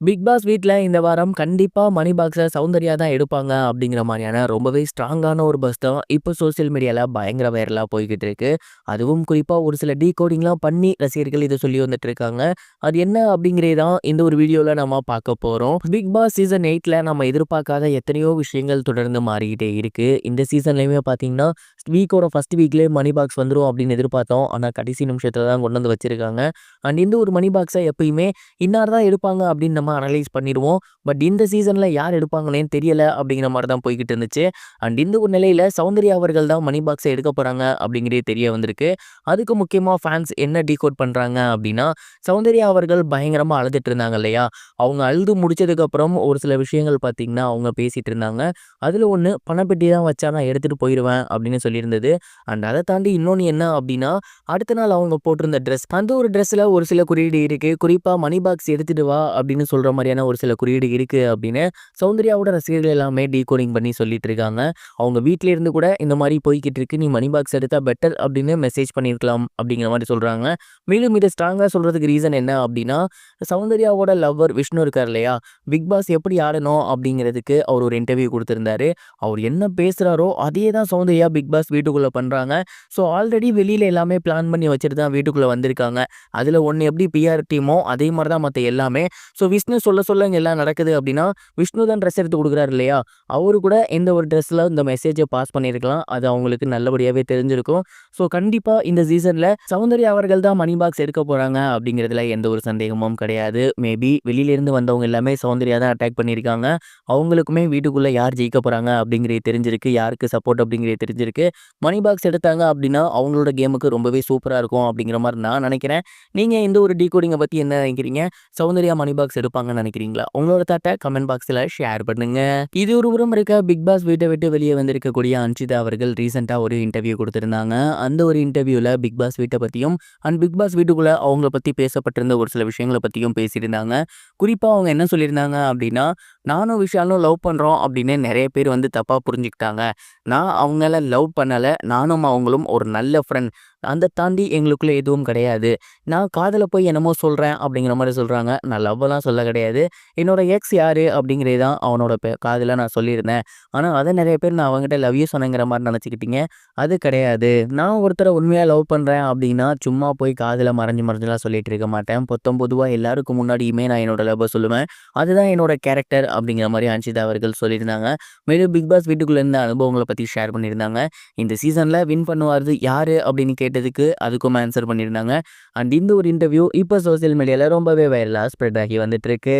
Big pass வீட்ல இந்த வாரம் கண்டிப்பா மணி பாக்ஸ சௌந்தர்யா தான் எடுப்பாங்க அப்படிங்கிற மாரியான ரொம்பவே ஸ்ட்ராங்கான ஒரு பஸ் தான் இப்போ சோசியல் மீடியால பயங்கர வைரலா போய்க்கிட்டு இருக்கு. அதுவும் குறிப்பா ஒரு சில டீகோடிங்லாம் பண்ணி ரசிகர்கள் இத சொல்லி வந்துட்டு இருக்காங்க. அது என்ன அப்படிங்கிறத தான் இந்த ஒரு வீடியோல நம்ம பார்க்க போறோம். பிக் பாஸ் சீசன் 8ல நம்ம எதிர்பார்க்காத எத்தனையோ விஷயங்கள் தொடர்ந்து மாறிக்கிட்டே இருக்கு. இந்த சீசன்லயுமே பார்த்தீங்கன்னா, வீக்கோட ஃபர்ஸ்ட் வீக்லயே மணி பாக்ஸ் வந்துரும் அப்படின்னு எதிர்பார்த்தோம். ஆனா கடைசி நிமிஷத்துல தான் கொண்டு வந்து வச்சிருக்காங்க. அண்ட் இந்த ஒரு மணி பாக்ஸ எப்பயுமே இன்னார் தான் எடுப்பாங்க அப்படின்னு நம்ம அனலைஸ் பண்ணிடுவோம். பட் இந்த சீசன்ல யார் எடுப்பாங்கன்னே தெரியல அப்படிங்கிற மாரி தான் போய்க்கிட்டு இருந்துச்சு. அண்ட் இந்த ஒரு நிலையில சௌந்தர்யா அவர்கள் தான் மணி பாக்ஸ எடுக்க போறாங்க அப்படிங்கிறதே தெரிய வந்திருக்கு. அதுக்கு முக்கியமா ஃபேன்ஸ் என்ன டீகோட் பண்றாங்க அப்படின்னா, சௌந்தர்யா அவர்கள் பயங்கரமா அழுதுட்டு இருந்தாங்க இல்லையா? அவங்க அழுது முடிச்சதுக்கப்புறம் ஒரு சில விஷயங்கள் பார்த்தீங்கன்னா, அவங்க பேசிட்டு இருந்தாங்க. அதுல ஒண்ணு "பணப்பெட்டி தான் வச்சா நான் எடுத்துட்டு போயிருவேன்" அப்படின்னு சொல்லியிருந்தது. அண்ட் அத தாண்டி இன்னொன்னு என்ன அப்படின்னா, அடுத்த நாள் அவங்க போட்டிருந்த ட்ரெஸ், அந்த ஒரு ட்ரெஸ்ல ஒரு சில குறியீடு இருக்கு. குறிப்பா "மணி பாக்ஸ் எடுத்துட்டு வா" அப்படின்னு சொல்ற மாரியான ஒரு சில குறியீடு இருக்கு அப்படின்னு சௌந்தர்யாவோட ரசிகர்கள் எல்லாமே டீகோடிங் பண்ணி சொல்லிட்டு இருக்காங்க. அவங்க வீட்ல இருந்து கூட இந்த மாரி போய்க்கிட்டு இருக்கு. "நீ மணி பாக்ஸ் எடுத்தா பெட்டர்" அப்படின்னு மெசேஜ் பண்ணியிருக்கலாம் அப்படிங்கிற மாரி சொல்றாங்க. மேலும் இத ஸ்ட்ராங்கா சொல்றதுக்கு ரீசன் என்ன அப்படின்னா, சௌந்தர்யாவோட லவ்வர் விஷ்ணு இருக்கார் இல்லையா? பிக் பாஸ் எப்படி ஆடணும் அப்படிங்கிறதுக்கு அவர் ஒரு இன்டர்வியூ குடுத்திருந்தாரு. அவர் என்ன பேசுறாரோ அதே தான் சௌந்தர்யா பிக் பாஸ் வீட்டுக்குள்ள பண்றாங்க. ஸோ ஆல்ரெடி வெளியில எல்லாமே பிளான் பண்ணி வச்சுட்டு தான் வீட்டுக்குள்ள வந்திருக்காங்க. அதுல ஒண்ணு எப்படி பிஆர் டீமோ அதே மாரி தான் மத்த எல்லாமே. ஸோ விஷ்ணு சொல்ல சொல்ல இங்க எல்லாம் நடக்குது அப்படின்னா, விஷ்ணு தான் ட்ரெஸ் எடுத்து குடுக்குறாரு இல்லையா? அவரு கூட இந்த ஒரு ட்ரெஸ்ல இந்த மெசேஜ பாஸ் பண்ணியிருக்கலாம். அது அவங்களுக்கு நல்லபடியாவே தெரிஞ்சிருக்கும். ஸோ கண்டிப்பா இந்த சீசன்ல சௌந்தர்யா அவர்கள் தான் மணி பாக்ஸ் எடுக்க போறாங்க அப்படிங்கிறதுல எந்த ஒரு சந்தேகமும் கிடையாது. மேபி வெளியில இருந்து வந்தவங்க எல்லாமே சௌந்தர்யா தான் அட்டாக் பண்ணியிருக்காங்க. அவங்களுக்குமே வீட்டுக்குள்ள யார் ஜெயிக்க போறாங்க அப்படிங்கிறது தெரிஞ்சிருக்கு. யாருக்கு சப்போர்ட் அப்படிங்கிறது தெரிஞ்சிருக்கு. மணி பாக்ஸ் எடுத்தாங்க அப்படின்னா, அவங்களோட கேமுக்கு ரொம்பவே சூப்பரா இருக்கும் அப்படிங்கிற மாரி நான் நெனைக்கிறேன். நீங்க இந்த ஒரு டீகோடிங்க பத்தி என்ன நெனைக்கிறீங்க? சௌந்தர்யா மணி பாக்ஸ் எடுப்பாங்கன்னு நெனைக்கிறீங்களா? உங்களோட தாட்ட கமெண்ட் பாக்ஸ்ல ஷேர் பண்ணுங்க. இது ஒரு புறம் இருக்க, பிக் பாஸ் வீட்ட விட்டு வெளியே வந்திருக்கக்கூடிய அன்ஷிதா அவர்கள் ரீசென்ட்டா ஒரு இன்டர்வியூ குடுத்திருந்தாங்க. அந்த ஒரு இன்டர்வியூல பிக் பாஸ் வீட்ட பத்தியும், அண்ட் பிக் பாஸ் வீட்டுக்குள்ள அவங்கள பத்தி பேசப்பட்டிருந்த ஒரு சில விஷயங்கள பத்தியும் பேசியிருந்தாங்க. குறிப்பா அவங்க என்ன சொல்லியிருந்தாங்க அப்படின்னா, "நானும் விஷாலும் லவ் பண்றோம் அப்படின்னு நெறைய பேர் வந்து தப்பா புரிஞ்சுக்கிட்டாங்க. நான் அவங்கள லவ் பண்ணல. நானும் அவங்களும் ஒரு நல்ல ஃப்ரெண்ட். அத தாண்டி எங்களுக்குள்ள எதுவும் கிடையாது. நான் காதல போய் என்னமோ சொல்றேன்" அப்படிங்கிற மாரி சொல்றாங்க. நான் லவ்வெல்லாம் சொல்ல கிடையாது. என்னோட எக்ஸ் யாரு அப்படிங்கிறது தான் அவனோட காதலா நான் சொல்லியிருந்தேன். ஆனா அத நெறைய பேர் நான் அவன்கிட்ட லவ் யூ சொன்னேங்கிற மாரி நெனச்சுக்கிட்டீங்க. அது கிடையாது. நான் ஒருத்தர உண்மையா லவ் பண்றேன் அப்படின்னா, சும்மா போய் காதுல மறைஞ்சு மறைஞ்சுலாம் சொல்லிட்டு இருக்க மாட்டேன். பொதுவா எல்லாருக்கும் முன்னாடியுமே நான் என்னோட லவ்வ சொல்லுவேன். அதுதான் என்னோட கேரக்டர் அப்படிங்கிற மாரி அன்ஷிதா அவர்கள் சொல்லியிருந்தாங்க. மேலும் பிக் பாஸ் வீட்டுக்குள்ள இருந்த அனுபவங்கள பத்தி ஷேர் பண்ணியிருந்தாங்க. இந்த சீசன்ல வின் பண்ணுவாரு யாரு அப்படின்னு கேட்டதுக்கு அதுக்கும் ஆன்சர் பண்ணியிருந்தாங்க. அண்ட் இந்த ஒரு இன்டர்வியூ இப்போ சோசியல் மீடியால ரொம்பவே வைரலா ஸ்ப்ரெட் ஆகி வந்துட்டு இருக்கு.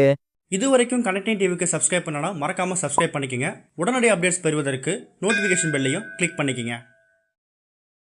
இதுவரைக்கும் கனெக்டிங் டிவிக்கு சப்ஸ்கிரைப் பண்ணனா மறக்காம சப்ஸ்கிரைப் பண்ணிக்கங்க. உடனடி அப்டேட்ஸ் பெறுவதற்கு நோட்டிஃபிகேஷன் பெல்லையும் கிளிக் பண்ணிக்கங்க.